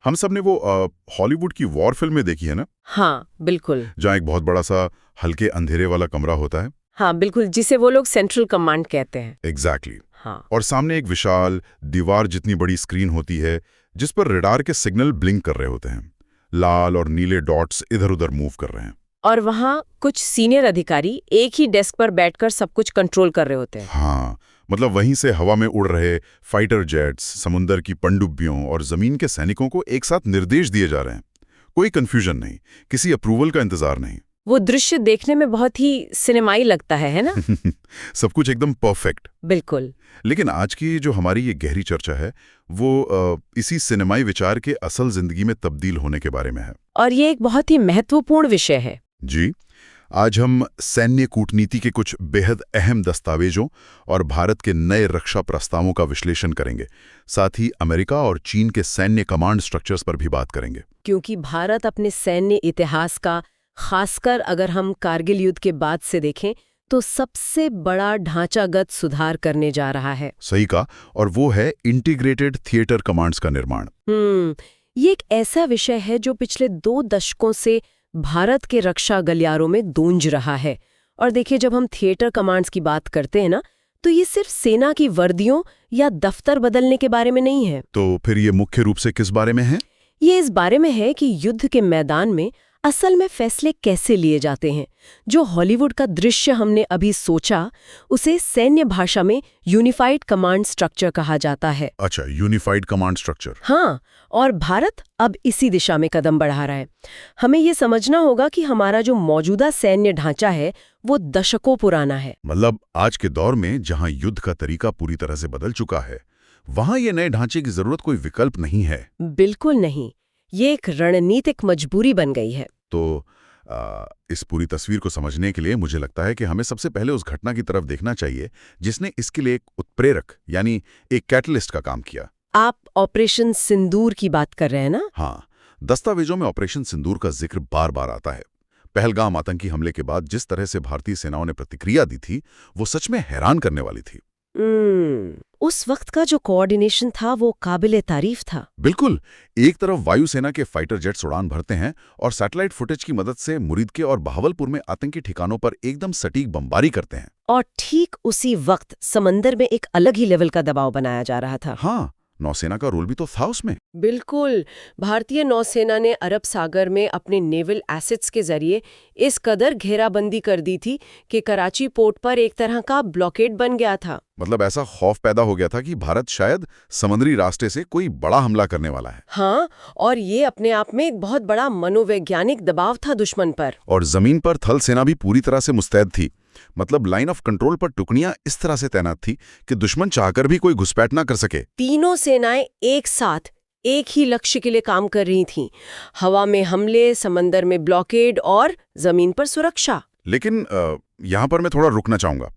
हम सब ने वो हॉलीवुड की वॉर फिल्में देखी है ना, हाँ बिल्कुल। जहाँ एक बहुत बड़ा सा हल्के अंधेरे वाला कमरा होता है। हाँ बिल्कुल, जिसे वो लोग सेंट्रल कमांड कहते हैं। एग्जैक्टली हाँ। और सामने एक विशाल दीवार जितनी बड़ी स्क्रीन होती है जिस पर रडार के सिग्नल ब्लिंक कर रहे होते हैं। लाल और नीले डॉट्स इधर उधर मूव कर रहे हैं। और वहाँ कुछ सीनियर अधिकारी एक ही डेस्क पर बैठकर सब कुछ कंट्रोल कर रहे होते हैं। हाँ, मतलब वहीं से हवा में उड़ रहे फाइटर जेट्स, समुंदर की पनडुब्बियों और जमीन के सैनिकों को एक साथ निर्देश दिए जा रहे हैं। कोई कंफ्यूजन नहीं, किसी अप्रूवल का इंतजार नहीं। वो दृश्य देखने में बहुत ही सिनेमाई लगता है ना? सब कुछ एकदम परफेक्ट। बिल्कुल। लेकिन आज की जो हमारी ये गहरी चर्चा है वो इसी सिनेमाई विचार के असल जिंदगी में तब्दील होने के बारे में है। और ये एक बहुत ही महत्वपूर्ण विषय है। जी, आज हम सैन्य कूटनीति के कुछ बेहद अहम दस्तावेजों और भारत के नए रक्षा प्रस्तावों का विश्लेषण करेंगे। साथ ही अमेरिका और चीन के सैन्य कमांड स्ट्रक्चर्स पर भी बात करेंगे। क्योंकि भारत अपने सैन्य इतिहास का, खासकर अगर हम कारगिल युद्ध के बाद से देखें, तो सबसे बड़ा ढांचागत सुधार करने जा रहा है। सही कहा, और वो है इंटीग्रेटेड थिएटर कमांड्स का निर्माण। ये एक ऐसा विषय है जो पिछले 2 दशकों से भारत के रक्षा गलियारों में गूंज रहा है। और देखिए, जब हम थिएटर कमांड्स की बात करते हैं ना, तो ये सिर्फ सेना की वर्दियों या दफ्तर बदलने के बारे में नहीं है। तो फिर ये मुख्य रूप से किस बारे में है? ये इस बारे में है कि युद्ध के मैदान में असल में फैसले कैसे लिए जाते हैं। जो हॉलीवुड का दृश्य हमने अभी सोचा, उसे सैन्य भाषा में यूनिफाइड कमांड स्ट्रक्चर कहा जाता है। अच्छा, यूनिफाइड कमांड स्ट्रक्चर। हाँ, और भारत अब इसी दिशा में कदम बढ़ा रहा है। हमें ये समझना होगा कि हमारा जो मौजूदा सैन्य ढांचा है वो दशकों पुराना है। मतलब आज के दौर में जहां युद्ध का तरीका पूरी तरह से बदल चुका है, वहां ये नए ढांचे की जरूरत कोई विकल्प नहीं है। बिल्कुल नहीं, ये एक रणनीतिक मजबूरी बन गई है। तो इस पूरी तस्वीर को समझने के लिए मुझे लगता है कि हमें सबसे पहले उस घटना की तरफ देखना चाहिए जिसने इसके लिए एक उत्प्रेरक यानी एक कैटलिस्ट का काम किया। आप ऑपरेशन सिंदूर की बात कर रहे हैं ना? हाँ, दस्तावेजों में ऑपरेशन सिंदूर का जिक्र बार बार आता है। पहलगाम आतंकी हमले के बाद जिस तरह से भारतीय सेनाओं ने प्रतिक्रिया दी थी, वो सच में हैरान करने वाली थी। उस वक्त का जो कोऑर्डिनेशन था वो काबिले तारीफ था। बिल्कुल, एक तरफ वायुसेना के फाइटर जेट्स उड़ान भरते हैं और सैटेलाइट फुटेज की मदद से मुरीदके और बहावलपुर में आतंकी ठिकानों पर एकदम सटीक बमबारी करते हैं। और ठीक उसी वक्त समंदर में एक अलग ही लेवल का दबाव बनाया जा रहा था। हाँ, नौसेना का रोल भी तो था उसमें। बिल्कुल, भारतीय नौसेना ने अरब सागर में अपने नेवल एसेट्स के जरिए इस कदर घेराबंदी कर दी थी कि कराची पोर्ट पर एक तरह का ब्लॉकेड बन गया था। मतलब ऐसा खौफ पैदा हो गया था कि भारत शायद समुद्री रास्ते से कोई बड़ा हमला करने वाला है। हाँ, और ये अपने आप में एक बहुत बड़ा मनोवैज्ञानिक दबाव था दुश्मन पर। और जमीन पर थल सेना भी पूरी तरह से मुस्तैद थी। मतलब लाइन ऑफ कंट्रोल पर टुकड़ियां इस तरह से तैनात थी कि दुश्मन चाहकर भी कोई घुसपैठ ना कर सके। तीनों सेनाएं एक साथ एक ही लक्ष्य के लिए काम कर रही थीं। हवा में हमले, समंदर में ब्लॉकेड और जमीन पर सुरक्षा। लेकिन यहाँ पर मैं थोड़ा रुकना चाहूंगा।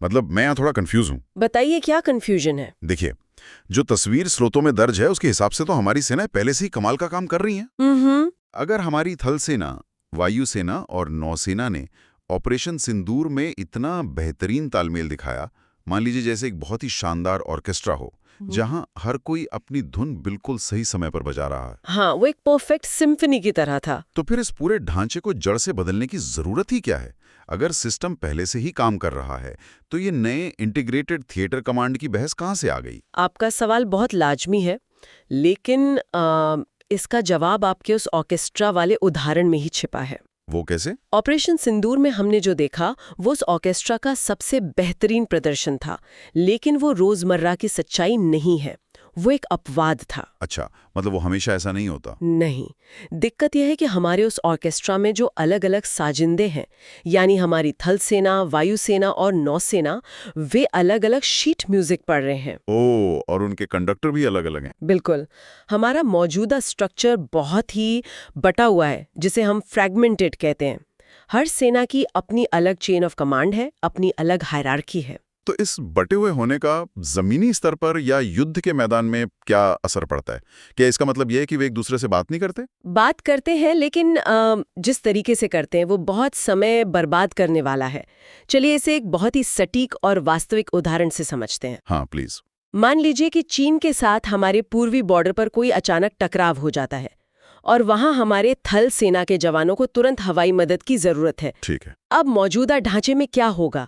मतलब मैं यहाँ थोड़ा कंफ्यूज हूँ। बताइए, क्या कंफ्यूजन है? देखिए, जो तस्वीर स्रोतों में दर्ज है उसके हिसाब से तो हमारी सेनाएं पहले से ही कमाल का काम कर रही हैं। अगर हमारी थल सेना, वायुसेना और नौसेना ने ऑपरेशन सिंदूर में इतना बेहतरीन तालमेल दिखाया, मान लीजिए जैसे एक बहुत ही शानदार ऑर्केस्ट्रा हो जहां हर कोई अपनी धुन बिल्कुल सही समय पर बजा रहा है। हाँ, वो एक परफेक्ट सिम्फनी की तरह था। तो फिर इस पूरे ढांचे को जड़ से बदलने की जरूरत ही क्या है? अगर सिस्टम पहले से ही काम कर रहा है तो ये नए इंटीग्रेटेड थिएटर कमांड की बहस कहां से आ गई? आपका सवाल बहुत लाजमी है, लेकिन इसका जवाब आपके उस ऑर्केस्ट्रा वाले उदाहरण में ही छिपा है। वो कैसे? ऑपरेशन सिंदूर में हमने जो देखा वो उस ऑर्केस्ट्रा का सबसे बेहतरीन प्रदर्शन था, लेकिन वो रोजमर्रा की सच्चाई नहीं है, वो एक अपवाद था। अच्छा, मतलब वो हमेशा ऐसा नहीं होता? नहीं, दिक्कत यह है कि हमारे उस ऑर्केस्ट्रा में जो अलग अलग साजिंदे हैं, यानी हमारी थल सेना, वायुसेना और नौसेना, वे अलग अलग शीट म्यूजिक पढ़ रहे हैं। ओह, और उनके कंडक्टर भी अलग अलग हैं। बिल्कुल, हमारा मौजूदा स्ट्रक्चर बहुत ही बटा हुआ है, जिसे हम फ्रैगमेंटेड कहते हैं। हर सेना की अपनी अलग चेन ऑफ कमांड है, अपनी अलग हायरार्की है। तो इस बटे हुए होने का जमीनी स्तर पर या युद्ध के मैदान में क्या असर पड़ता है? क्या इसका मतलब यह है कि वे एक दूसरे से बात नहीं करते? बात करते हैं, लेकिन जिस तरीके से करते हैं वो बहुत समय बर्बाद करने वाला है। चलिए इसे एक बहुत ही सटीक और वास्तविक उदाहरण से समझते हैं। हाँ, प्लीज। मान लीजिए कि चीन के साथ हमारे पूर्वी बॉर्डर पर कोई अचानक टकराव हो जाता है और वहां हमारे थल सेना के जवानों को तुरंत हवाई मदद की जरूरत है। ठीक है। अब मौजूदा ढांचे में क्या होगा?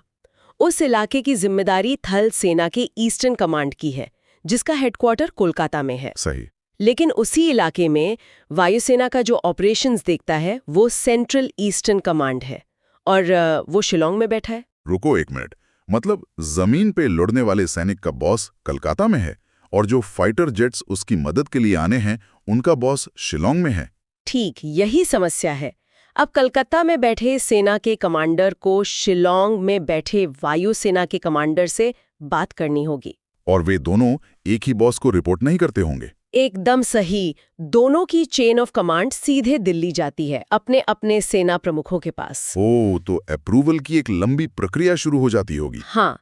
उस इलाके की जिम्मेदारी थल सेना के ईस्टर्न कमांड की है, जिसका हेडक्वार्टर कोलकाता में है। सही। लेकिन उसी इलाके में वायुसेना का जो ऑपरेशंस देखता है वो सेंट्रल ईस्टर्न कमांड है, और वो शिलोंग में बैठा है। रुको एक मिनट, मतलब जमीन पे लड़ने वाले सैनिक का बॉस कलकत्ता में है और जो फाइटर जेट्स उसकी मदद के लिए आने हैं उनका बॉस शिलोंग में है। ठीक यही समस्या है। अब कलकत्ता में बैठे सेना के कमांडर को शिलोंग में बैठे वायुसेना के कमांडर से बात करनी होगी। और वे दोनों एक ही बॉस को रिपोर्ट नहीं करते होंगे। एकदम सही। दोनों की चेन ऑफ कमांड सीधे दिल्ली जाती है, अपने अपने सेना प्रमुखों के पास। ओह, तो अप्रूवल की एक लंबी प्रक्रिया शुरू हो जाती होगी। हाँ,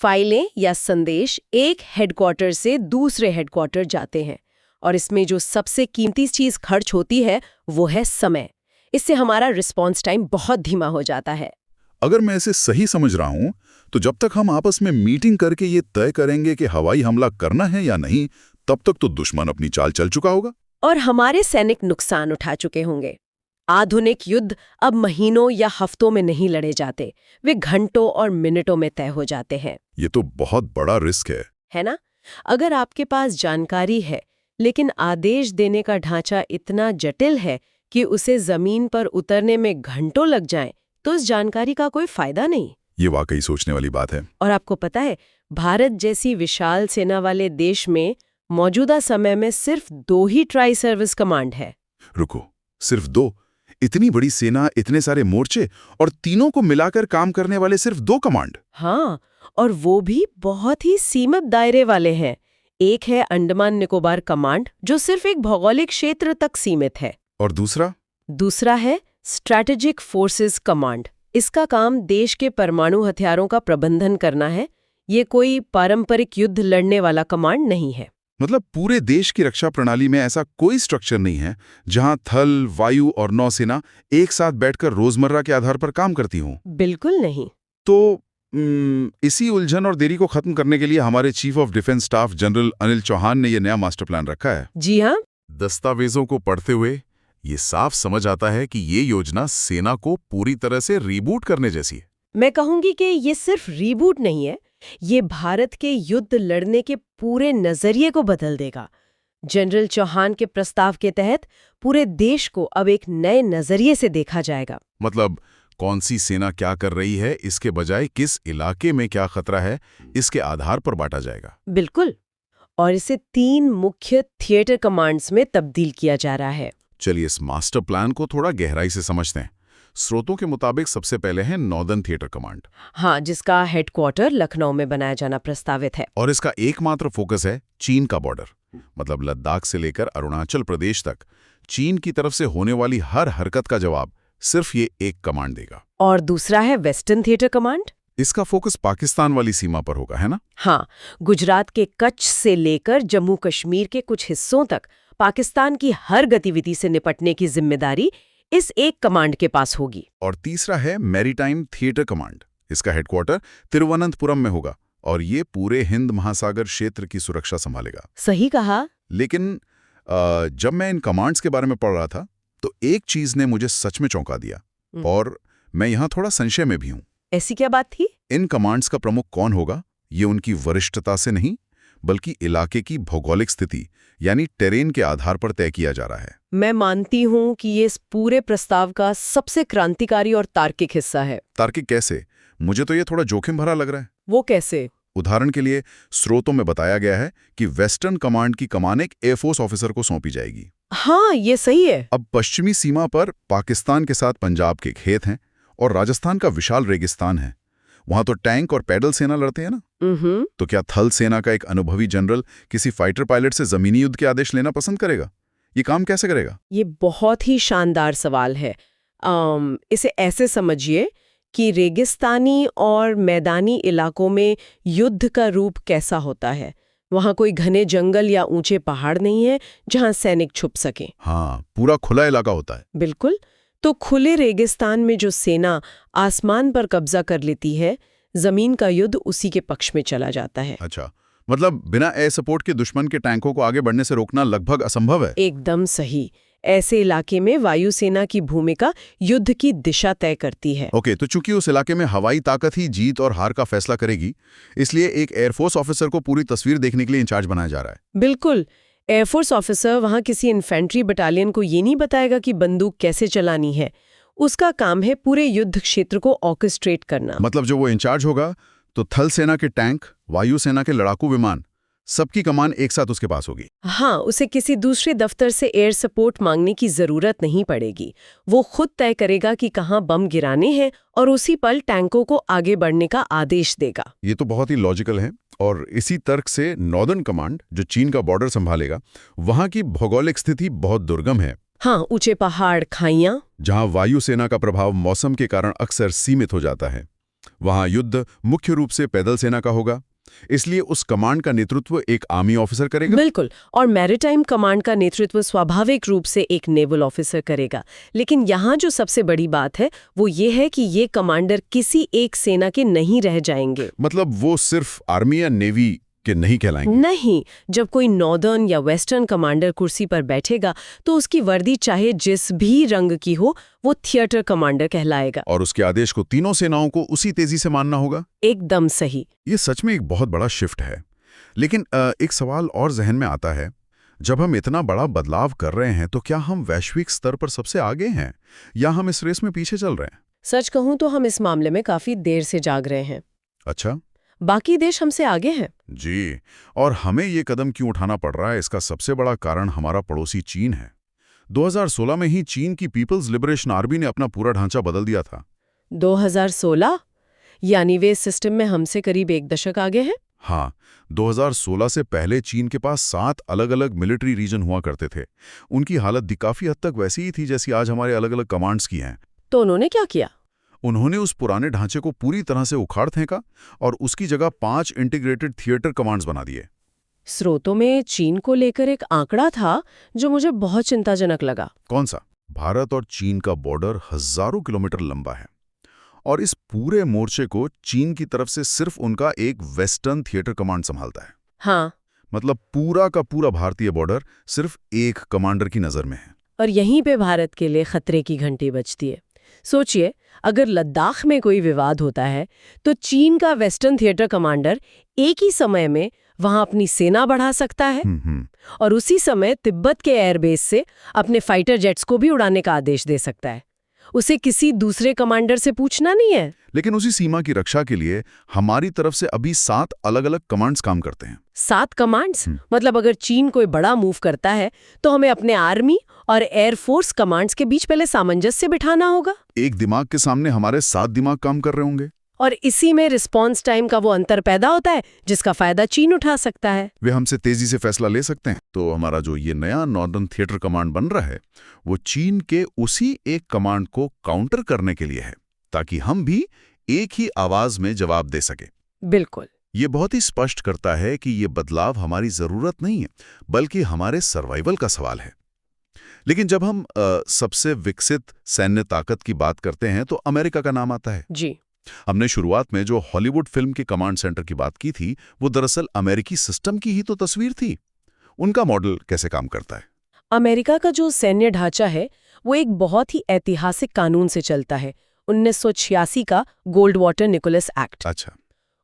फाइलें या संदेश एक हेडक्वार्टर से दूसरे हेडक्वार्टर जाते हैं, और इसमें जो सबसे कीमती चीज खर्च होती है वो है समय। इससे हमारा रिस्पॉन्स टाइम बहुत धीमा हो जाता है। अगर मैं इसे सही समझ रहा हूं, तो जब तक हम आपस में मीटिंग करके ये तय करेंगे कि हवाई हमला करना है या नहीं, तब तक तो दुश्मन अपनी चाल चल चुका होगा और हमारे सैनिक नुकसान उठा चुके होंगे। आधुनिक युद्ध अब महीनों या हफ्तों में नहीं लड़े जाते, वे घंटों और मिनटों में तय हो जाते हैं। ये तो बहुत बड़ा रिस्क है ना? अगर आपके पास जानकारी है लेकिन आदेश देने का ढांचा इतना जटिल है कि उसे जमीन पर उतरने में घंटों लग जाएं, तो उस जानकारी का कोई फायदा नहीं। ये वाकई सोचने वाली बात है। और आपको पता है, भारत जैसी विशाल सेना वाले देश में मौजूदा समय में सिर्फ 2 ही ट्राई सर्विस कमांड है। रुको, सिर्फ 2? इतनी बड़ी सेना, इतने सारे मोर्चे, और तीनों को मिलाकर काम करने वाले सिर्फ 2 कमांड? हाँ, और वो भी बहुत ही सीमित दायरे वाले हैं। एक है अंडमान निकोबार कमांड, जो सिर्फ एक भौगोलिक क्षेत्र तक सीमित है। और दूसरा है स्ट्रैटेजिक फोर्सेस कमांड। इसका काम देश के परमाणु हथियारों का प्रबंधन करना है। ये कोई पारंपरिक युद्ध लड़ने वाला कमांड नहीं है। मतलब पूरे देश की रक्षा प्रणाली में ऐसा कोई स्ट्रक्चर नहीं है जहां थल, वायु और नौसेना एक साथ बैठकर रोजमर्रा के आधार पर काम करती हों? बिल्कुल नहीं। तो इसी उलझन और देरी को खत्म करने के लिए हमारे chief of defence staff general Anil Chauhan ने यह नया मास्टर प्लान रखा है। जी हाँ। दस्तावेजों को पढ़ते हुए ये साफ समझ आता है कि ये योजना सेना को पूरी तरह से रीबूट करने जैसी है। मैं कहूंगी कि ये सिर्फ रीबूट नहीं है, ये भारत के युद्ध लड़ने के पूरे नजरिए को बदल देगा। जनरल चौहान के प्रस्ताव के तहत पूरे देश को अब एक नए नजरिए से देखा जाएगा। मतलब कौन सी सेना क्या कर रही है, इसके बजाय किस इलाके में क्या खतरा है, इसके आधार पर बांटा जाएगा। बिल्कुल। और इसे 3 मुख्य थिएटर कमांड्स में तब्दील किया जा रहा है। चलिए इस मास्टर प्लान को थोड़ा गहराई से समझते हैं। स्रोतों के मुताबिक सबसे पहले है नॉर्दर्न थिएटर कमांड। हाँ, जिसका हेडक्वार्टर लखनऊ में बनाया जाना प्रस्तावित है। और इसका एकमात्र फोकस है चीन का बॉर्डर, मतलब लद्दाख से लेकर अरुणाचल प्रदेश तक चीन की तरफ से होने वाली हर हरकत का जवाब सिर्फ ये एक कमांड देगा। और दूसरा है वेस्टर्न थिएटर कमांड। इसका फोकस पाकिस्तान वाली सीमा पर होगा, है ना? हाँ, गुजरात के कच्छ से लेकर जम्मू कश्मीर के कुछ हिस्सों तक पाकिस्तान की हर गतिविधि से निपटने की जिम्मेदारी इस एक कमांड के पास होगी। और तीसरा है मैरीटाइम थिएटर कमांड। इसका हेडक्वार्टर तिरुवनंतपुरम में होगा और ये पूरे हिंद महासागर क्षेत्र की सुरक्षा संभालेगा। सही कहा। लेकिन जब मैं इन कमांड्स के बारे में पढ़ रहा था तो एक चीज ने मुझे सच में चौंका दिया, और मैं यहाँ थोड़ा संशय में भी हूँ। ऐसी क्या बात थी? इन कमांड्स का प्रमुख कौन होगा, ये उनकी वरिष्ठता से नहीं बल्कि इलाके की भौगोलिक स्थिति यानी टेरेन के आधार पर तय किया जा रहा है। मैं मानती हूँ कि ये इस पूरे प्रस्ताव का सबसे क्रांतिकारी और तार्किक हिस्सा है। तार्किक कैसे? मुझे तो ये थोड़ा जोखिम भरा लग रहा है। वो कैसे? उदाहरण के लिए स्रोतों में बताया गया है कि वेस्टर्न कमांड की कमान एक एयरफोर्स ऑफिसर को सौंपी जाएगी। हाँ, ये सही है। अब पश्चिमी सीमा पर पाकिस्तान के साथ पंजाब के खेत हैं और राजस्थान का विशाल रेगिस्तान है। वहां तो टैंक और पैदल सेना लड़ते हैं ना। तो क्या थल सेना का एक अनुभवी जनरल किसी फाइटर पायलट से जमीनी युद्ध के आदेश लेना पसंद करेगा? ये काम कैसे करेगा? ये बहुत ही शानदार सवाल है। इसे ऐसे समझिए कि रेगिस्तानी और मैदानी इलाकों में युद्ध का रूप कैसा होता है। वहां कोई घने जंगल या ऊंचे पहाड़ नहीं है जहां सैनिक छुप सके। हाँ, पूरा खुला इलाका होता है। बिल्कुल। तो खुले रेगिस्तान में जो सेना आसमान पर कब्जा कर लेती है, जमीन का युद्ध उसी के पक्ष में चला जाता है। अच्छा, मतलब बिना एयर सपोर्ट के दुश्मन के टैंकों को आगे बढ़ने से रोकना लगभग असंभव है। एकदम सही। ऐसे इलाके में वायुसेना की भूमिका युद्ध की दिशा तय करती है। ओके, तो चूंकि उस इलाके में हवाई ताकत ही जीत और हार का फैसला करेगी, इसलिए एक एयरफोर्स ऑफिसर को पूरी तस्वीर देखने के लिए इंचार्ज बनाया जा रहा है। बिल्कुल। एयरफोर्स ऑफिसर वहां किसी इन्फेंट्री बटालियन को ये नहीं बताएगा कि बंदूक कैसे चलानी है। उसका काम है पूरे युद्ध क्षेत्र को ऑर्केस्ट्रेट करना। मतलब जो वो इंचार्ज होगा, तो थल सेना के टैंक, वायुसेना के लड़ाकू विमान, सबकी कमान एक साथ उसके पास होगी। हाँ, उसे किसी दूसरे दफ्तर से एयर सपोर्ट मांगने की जरूरत नहीं पड़ेगी। वो खुद तय करेगा कि कहाँ बम गिराने हैं और उसी पल टैंकों को आगे बढ़ने का आदेश देगा। ये तो बहुत ही लॉजिकल है। और इसी तर्क से नॉर्दर्न कमांड, जो चीन का बॉर्डर संभालेगा, वहां की भौगोलिक स्थिति बहुत दुर्गम है। हाँ, ऊंचे पहाड़, खाइयां, जहां वायुसेना का प्रभाव मौसम के कारण अक्सर सीमित हो जाता है। वहां युद्ध मुख्य रूप से पैदल सेना का होगा, इसलिए उस कमांड का नेतृत्व एक आर्मी ऑफिसर करेगा। बिल्कुल। और मैरीटाइम कमांड का नेतृत्व स्वाभाविक रूप से एक नेवल ऑफिसर करेगा। लेकिन यहाँ जो सबसे बड़ी बात है वो ये है कि ये कमांडर किसी एक सेना के नहीं रह जाएंगे। मतलब वो सिर्फ आर्मी या नेवी के नहीं कहलाएंगे? नहीं। जब कोई नॉर्दर्न या वेस्टर्न कमांडर कुर्सी पर बैठेगा तो उसकी वर्दी चाहे जिस भी रंग की हो, वो थिएटर कमांडर कहलाएगा। और उसके आदेश को तीनों सेनाओं को उसी तेजी से मानना होगा। एकदम सही। ये सच में एक बहुत बड़ा शिफ्ट है। लेकिन एक सवाल और जहन में आता है, जब हम इतना बड़ा बदलाव कर रहे हैं तो क्या हम वैश्विक स्तर पर सबसे आगे हैं या हम इस रेस में पीछे चल रहे हैं? सच कहूं तो हम इस मामले में काफी देर से जाग रहे हैं। अच्छा। बाकी देश हमसे आगे हैं। जी, और हमें ये कदम क्यों उठाना पड़ रहा है, इसका सबसे बड़ा कारण हमारा पड़ोसी चीन है। 2016 में ही चीन की पीपल्स लिबरेशन आर्मी ने अपना पूरा ढांचा बदल दिया था। 2016? यानी वे सिस्टम में हमसे करीब एक दशक आगे हैं? हाँ, 2016 से पहले चीन के पास 7 अलग-अलग मिलिट्री रीजन हुआ करते थे। उनकी हालत भी काफी हद तक वैसी ही थी जैसी आज हमारे अलग-अलग कमांड्स की हैं। तो उन्होंने क्या किया? उन्होंने उस पुराने ढांचे को पूरी तरह से उखाड़ फेंका और उसकी जगह 5 इंटीग्रेटेड थिएटर कमांड्स बना दिए। स्रोतों में चीन को लेकर एक आंकड़ा था जो मुझे बहुत चिंताजनक लगा। कौन सा? भारत और चीन का बॉर्डर हजारों किलोमीटर लंबा है और इस पूरे मोर्चे को चीन की तरफ से सिर्फ उनका एक वेस्टर्न थिएटर कमांड संभालता है। हाँ। मतलब पूरा का पूरा भारतीय बॉर्डर सिर्फ एक कमांडर की नजर में है। और यहीं पे भारत के लिए खतरे की घंटी बजती है। सोचिए, अगर लद्दाख में कोई विवाद होता है तो चीन का वेस्टर्न थिएटर कमांडर एक ही समय में वहां अपनी सेना बढ़ा सकता है और उसी समय तिब्बत के एयरबेस से अपने फाइटर जेट्स को भी उड़ाने का आदेश दे सकता है। उसे किसी दूसरे कमांडर से पूछना नहीं है। लेकिन उसी सीमा की रक्षा के लिए हमारी तरफ से अभी 7 अलग-अलग कमांड्स काम करते हैं। 7 कमांड्स? मतलब अगर चीन कोई बड़ा मूव करता है तो हमें अपने आर्मी और एयरफोर्स कमांड्स के बीच पहले सामंजस्य बिठाना होगा। एक दिमाग के सामने हमारे 7 दिमाग काम कर रहे होंगे। और इसी में रिस्पॉन्स टाइम का वो अंतर पैदा होता है जिसका फायदा चीन उठा सकता है। वे हमसे तेजी से फैसला ले सकते हैं। तो हमारा जो ये नया नॉर्दर्न थिएटर कमांड बन रहा है वो चीन के उसी एक कमांड को काउंटर करने के लिए है, ताकि हम भी एक ही आवाज में जवाब दे सके। बिल्कुल। ये बहुत ही स्पष्ट करता है कि ये बदलाव हमारी जरूरत नहीं है, बल्कि हमारे सर्वाइवल का सवाल है। लेकिन जब हम सबसे विकसित सैन्य ताकत की बात करते हैं तो अमेरिका का नाम आता है। जी। हमने शुरुआत में जो हॉलीवुड फिल्म के कमांड सेंटर की बात की थी, वो दरअसल अमेरिकी सिस्टम की ही तो तस्वीर थी। उनका मॉडल कैसे काम करता है? अमेरिका का जो सैन्य ढांचा है वो एक बहुत ही ऐतिहासिक कानून से चलता है, 1986 का गोल्ड वाटर निकोलस एक्ट। अच्छा।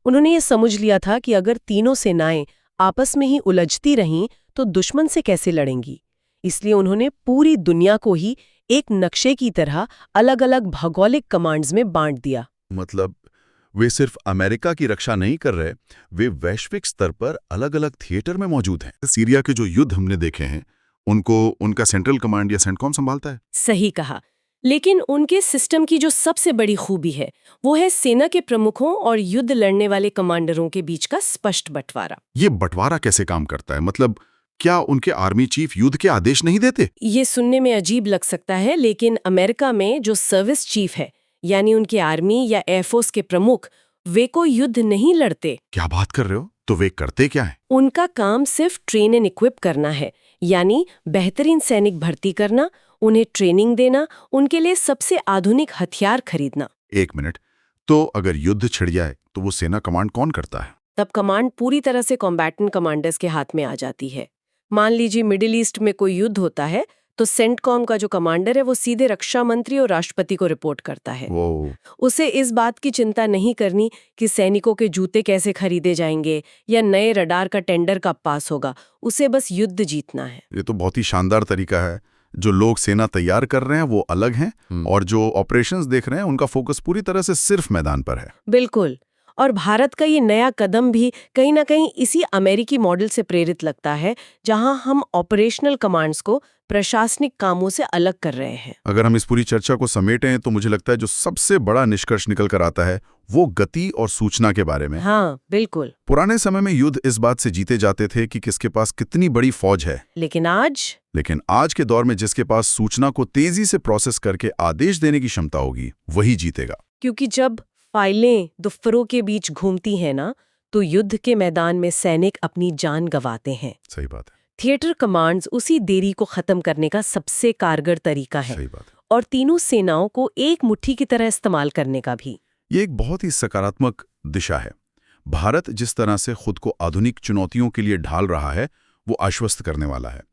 उन्होंने ये समझ लिया था कि अगर तीनों सेनाएं आपस में ही उलझती रहीं तो दुश्मन से कैसे लड़ेंगी। इसलिए उन्होंने पूरी दुनिया को ही एक नक्शे की तरह अलग-अलग भौगोलिक कमांड्स में बांट दिया। मतलब वे सिर्फ अमेरिका की रक्षा नहीं कर रहे, वे वैश्विक स्तर पर अलग-अलग थिएटर में मौजूद हैं। सीरिया के जो युद्ध हमने देखे हैं, उनको उनका सेंट्रल कमांड या सेंटकॉम संभालता है। सही कहा। लेकिन उनके सिस्टम की जो सबसे बड़ी खूबी है वो है सेना के प्रमुखों और युद्ध लड़ने वाले कमांडरों के बीच का स्पष्ट बंटवारा। ये बंटवारा कैसे काम करता है? मतलब क्या उनके आर्मी चीफ युद्ध के आदेश नहीं देते? ये सुनने में अजीब लग सकता है, लेकिन अमेरिका में जो सर्विस चीफ है, यानी उनके आर्मी या एयरफोर्स के प्रमुख, वे कोई युद्ध नहीं लड़ते। क्या बात कर रहे हो? तो वे करते क्या है? उनका काम सिर्फ ट्रेन एंड इक्विप करना है, यानी बेहतरीन सैनिक भर्ती करना, उन्हें ट्रेनिंग देना, उनके लिए सबसे आधुनिक हथियार खरीदना। एक मिनट, तो अगर युद्ध छिड़ जाए तो वो सेना कमांड कौन करता है? तब कमांड पूरी तरह से कॉम्बैटेंट कमांडर्स के हाथ में आ जाती है। मान लीजिए मिडिल ईस्ट में कोई युद्ध होता है तो सेंटकॉम का जो कमांडर है वो सीधे रक्षा मंत्री और राष्ट्रपति को रिपोर्ट करता है। उसे इस बात की चिंता नहीं करनी कि सैनिकों के जूते कैसे खरीदे जाएंगे या नए रडार का टेंडर कब पास होगा। उसे बस युद्ध जीतना है। ये तो बहुत ही शानदार तरीका है। जो लोग सेना तैयार कर रहे हैं वो अलग हैं और जो ऑपरेशंस देख रहे हैं उनका फोकस पूरी तरह से सिर्फ मैदान पर है। बिल्कुल। और भारत का ये नया कदम भी कहीं ना कहीं इसी अमेरिकी मॉडल से प्रेरित लगता है, जहां हम ऑपरेशनल कमांड्स को प्रशासनिक कामों से अलग कर रहे हैं। अगर हम इस पूरी चर्चा को समेटें तो मुझे लगता है जो सबसे बड़ा निष्कर्ष निकल कर आता है वो गति और सूचना के बारे में। हाँ, बिल्कुल। पुराने समय में युद्ध इस बात से जीते जाते थे कि किसके पास कितनी बड़ी फौज है, लेकिन आज के दौर में जिसके पास सूचना को तेजी से प्रोसेस करके आदेश देने की क्षमता होगी वही जीतेगा। क्योंकि जब फाइलें दुफ्फरों के बीच घूमती हैं ना, तो युद्ध के मैदान में सैनिक अपनी जान गंवाते हैं। सही बात है। थिएटर कमांड्स उसी देरी को खत्म करने का सबसे कारगर तरीका है। सही बात है। और तीनों सेनाओं को एक मुट्ठी की तरह इस्तेमाल करने का भी। ये एक बहुत ही सकारात्मक दिशा है। भारत जिस तरह से खुद को आधुनिक चुनौतियों के लिए ढाल रहा है वो आश्वस्त करने वाला है।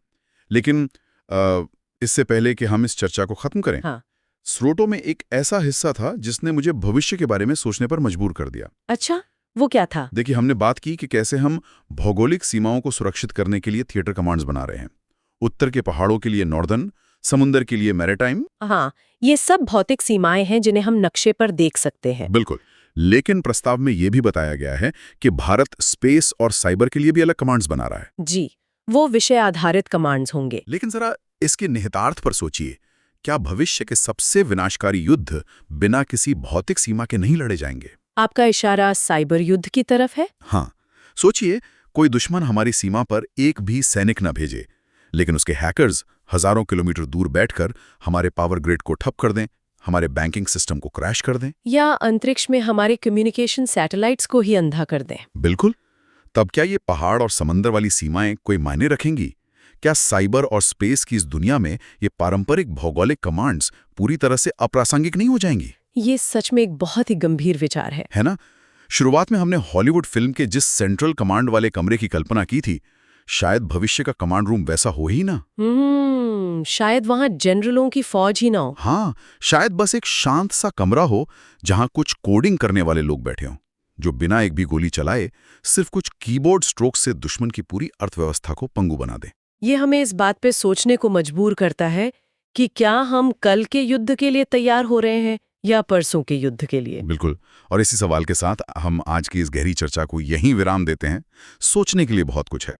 लेकिन इससे पहले कि हम इस चर्चा को खत्म करें, हाँ। स्रोतों में एक ऐसा हिस्सा था जिसने मुझे भविष्य के बारे में सोचने पर मजबूर कर दिया। अच्छा, वो क्या था? देखिए, हमने बात की कि कैसे हम भौगोलिक सीमाओं को सुरक्षित करने के लिए थिएटर कमांड्स बना रहे हैं। उत्तर के पहाड़ों के लिए नॉर्दर्न, समुद्र के लिए मैरीटाइम। हाँ, ये सब भौतिक सीमाएं हैं जिन्हें हम नक्शे पर देख सकते हैं। बिल्कुल। लेकिन प्रस्ताव में यह भी बताया गया है कि भारत स्पेस और साइबर के लिए भी अलग कमांड्स बना रहा है। जी, वो विषय आधारित कमांड्स होंगे। लेकिन जरा इसके निहितार्थ पर सोचिए। क्या भविष्य के सबसे विनाशकारी युद्ध बिना किसी भौतिक सीमा के नहीं लड़े जाएंगे? आपका इशारा साइबर युद्ध की तरफ है? हाँ, सोचिए, कोई दुश्मन हमारी सीमा पर एक भी सैनिक न भेजे, लेकिन उसके हैकर्स हजारों किलोमीटर दूर बैठकर हमारे पावर ग्रिड को ठप कर दें, हमारे बैंकिंग सिस्टम को क्रैश कर दें, या अंतरिक्ष में हमारे कम्युनिकेशन सैटेलाइट्स को ही अंधा कर दें। बिल्कुल। तब क्या ये पहाड़ और समंदर वाली सीमाएं कोई मायने रखेंगी? क्या साइबर और स्पेस की इस दुनिया में ये पारंपरिक भौगोलिक कमांड्स पूरी तरह से अप्रासंगिक नहीं हो जाएंगी? ये सच में एक बहुत ही गंभीर विचार है ना? शुरुआत में हमने हॉलीवुड फिल्म के जिस सेंट्रल कमांड वाले कमरे की कल्पना की थी, शायद भविष्य का कमांड रूम वैसा हो ही ना। शायद वहां जनरलों की फौज ही ना हो। हाँ, शायद बस एक शांत सा कमरा हो जहां कुछ कोडिंग करने वाले लोग बैठे हों, जो बिना एक भी गोली चलाए सिर्फ कुछ कीबोर्ड स्ट्रोक से दुश्मन की पूरी अर्थव्यवस्था को पंगु बना दे। ये हमें इस बात पे सोचने को मजबूर करता है कि क्या हम कल के युद्ध के लिए तैयार हो रहे हैं या परसों के युद्ध के लिए। बिल्कुल। और इसी सवाल के साथ हम आज की इस गहरी चर्चा को यहीं विराम देते हैं। सोचने के लिए बहुत कुछ है।